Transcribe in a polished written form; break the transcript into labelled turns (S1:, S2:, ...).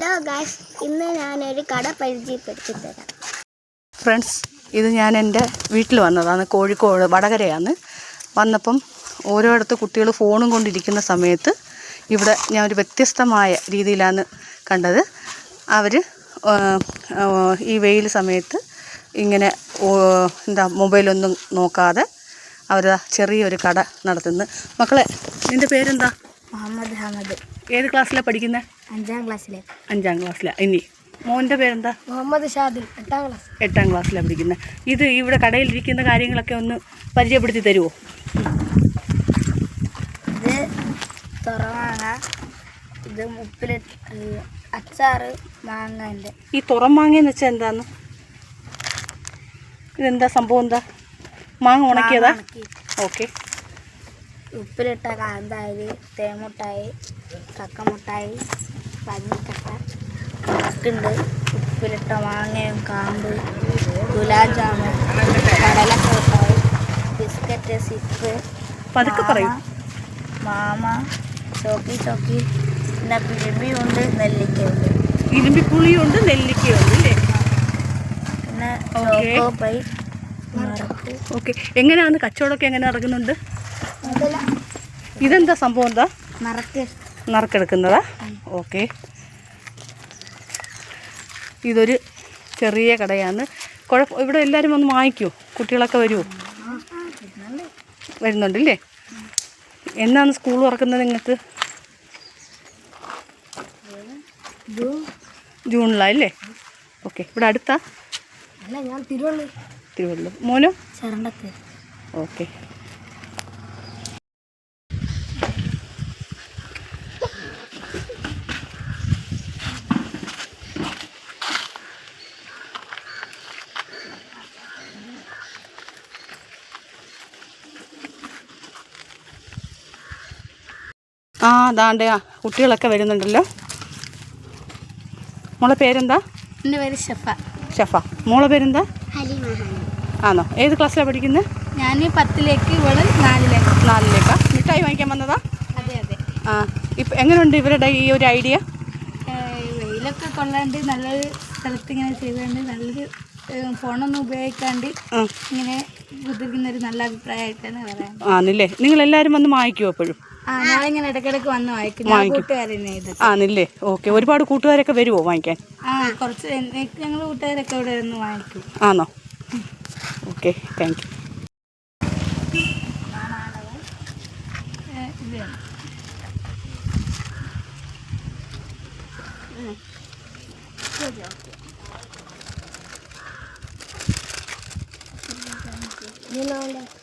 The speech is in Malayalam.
S1: ഹലോ ഗായ്സ്, ഇന്ന് ഞാനൊരു കട പരിചയപ്പെടുത്തി തരാം.
S2: ഫ്രണ്ട്സ്, ഇത് ഞാൻ എൻ്റെ വീട്ടിൽ വന്നതാണ്. കോഴിക്കോട് വടകരയാണ്. വന്നപ്പം ഓരോയിടത്ത് കുട്ടികൾ ഫോണും കൊണ്ടിരിക്കുന്ന സമയത്ത് ഇവിടെ ഞാൻ ഒരു വ്യത്യസ്തമായ രീതിയിലാണ് കണ്ടത്. അവർ ഈ വെയിൽ സമയത്ത് ഇങ്ങനെ മൊബൈലൊന്നും നോക്കാതെ അവർ ചെറിയൊരു കട നടത്തുന്നു. മക്കളെ, നിൻ്റെ പേരെന്താ?
S1: മുഹമ്മദ് ഹമദ്.
S2: ഏത് ക്ലാസ്സിലാണ് പഠിക്കുന്നത്?
S1: 5ാം ക്ലാസ്സിലെ.
S2: 5ാം ക്ലാസ്സിലാണ്. ഇനി മോൻ്റെ പേരെന്താ?
S1: മുഹമ്മദ് ഷാദിൽ. 8ാം ക്ലാസ്.
S2: 8ാം ക്ലാസ്സിലാണ് പഠിക്കുന്നത്. ഇത് ഇവിടെ കടയിലിരിക്കുന്ന കാര്യങ്ങളൊക്കെ ഒന്ന് പരിചയപ്പെടുത്തി തരുമോ?
S1: ഇത് തുറമാങ്ങ, ഇത് അച്ചാറ് മാങ്ങൻ്റെ.
S2: ഈ തുറമാങ്ങയെന്ന് വെച്ചാൽ എന്താന്ന്? ഇതെന്താ സംഭവം? എന്താ? മാങ്ങ ഉണക്കിയതാ? ഓക്കെ.
S1: ഉപ്പിലിട്ട കാന്താരി, തേമുട്ടായി, കക്കമുട്ടായി, പഞ്ഞിക്കട്ട, ഉണ്ട്, ഉപ്പിലിട്ട മാങ്ങയും കാമ്പ്, ഗുലാബ് ജാമുൻ, കടലക്കട്ടായി, ബിസ്ക്കറ്റ്, സിപ്പ്,
S2: പതുക്കെ പറയൂ.
S1: മാമ, ചോക്കി, പിന്നെ പിഴിമ്പിയുണ്ട്, നെല്ലിക്കയുണ്ട്.
S2: ഇരുമ്പിപ്പുളിയുണ്ട്, നെല്ലിക്കയുണ്ട് അല്ലേ?
S1: പിന്നെ ചോക്കോപ്പൈ.
S2: ഓക്കെ. എങ്ങനെയാണ് കച്ചവടമൊക്കെ എങ്ങനെ നടക്കുന്നുണ്ട്? ഇതെന്താ സംഭവം? എന്താ നറുക്കെടുക്കുന്നതാ? ഓക്കെ. ഇതൊരു ചെറിയ കടയാണ്. ഇവിടെ എല്ലാവരും വന്ന് വാങ്ങിക്കുമോ? കുട്ടികളൊക്കെ വരുമോ? വരുന്നുണ്ടല്ലേ? എന്നാണ് സ്കൂൾ തുറക്കുന്നത് നിങ്ങൾക്ക്? ജൂണിലല്ലേ? ഓക്കെ. ഇവിടെ അടുത്താ?
S1: ഞാൻ തിരുവള്ളൂർ.
S2: മോനോ?
S1: ചെറണ്ടത്ത്.
S2: ഓക്കെ. ദാണ്ടേ കുട്ടികളൊക്കെ വരുന്നുണ്ടല്ലോ. മോളെ പേരെന്താ?
S1: എൻ്റെ പേര് ഷഫ.
S2: മോളെ പേരെന്താ?
S1: ഹലിമ.
S2: ആണോ? ഏത് ക്ലാസ്സിലാണ് പഠിക്കുന്നത്?
S1: ഞാൻ 10ലേക്ക്, ഇവള്
S2: 4ലേക്കാ. മിഠായി വാങ്ങിക്കാൻ വന്നതാ?
S1: അതെ.
S2: ഇപ്പം എങ്ങനെയുണ്ട് ഇവരുടെ ഈ ഒരു ഐഡിയ?
S1: വെയിലൊക്കെ കൊള്ളാണ്ട് നല്ലൊരു സ്ഥലത്ത് ഇങ്ങനെ ചെയ്തുകൊണ്ട് നല്ലൊരു ഫോണൊന്നും ഉപയോഗിക്കാണ്ട് ഇങ്ങനെ കുതിർക്കുന്നൊരു നല്ല അഭിപ്രായമായിട്ടാണ് പറയാൻ.
S2: ആണല്ലേ? നിങ്ങളെല്ലാവരും വന്ന് വാങ്ങിക്കുമോ എപ്പോഴും?
S1: ഞാനിങ്ങനെ ഇടയ്ക്കിടയ്ക്ക് വന്ന് വാങ്ങിക്കും. കൂട്ടുകാരനെ ഇത്.
S2: ആണല്ലേ? ഓക്കെ. ഒരുപാട് കൂട്ടുകാരൊക്കെ വരുമോ വാങ്ങിക്കാൻ?
S1: കുറച്ച് ഞങ്ങൾ കൂട്ടുകാരൊക്കെ ഇവിടെ നിന്ന് വാങ്ങിക്കും.
S2: ആണോ? Okay, thank you.
S1: You know that.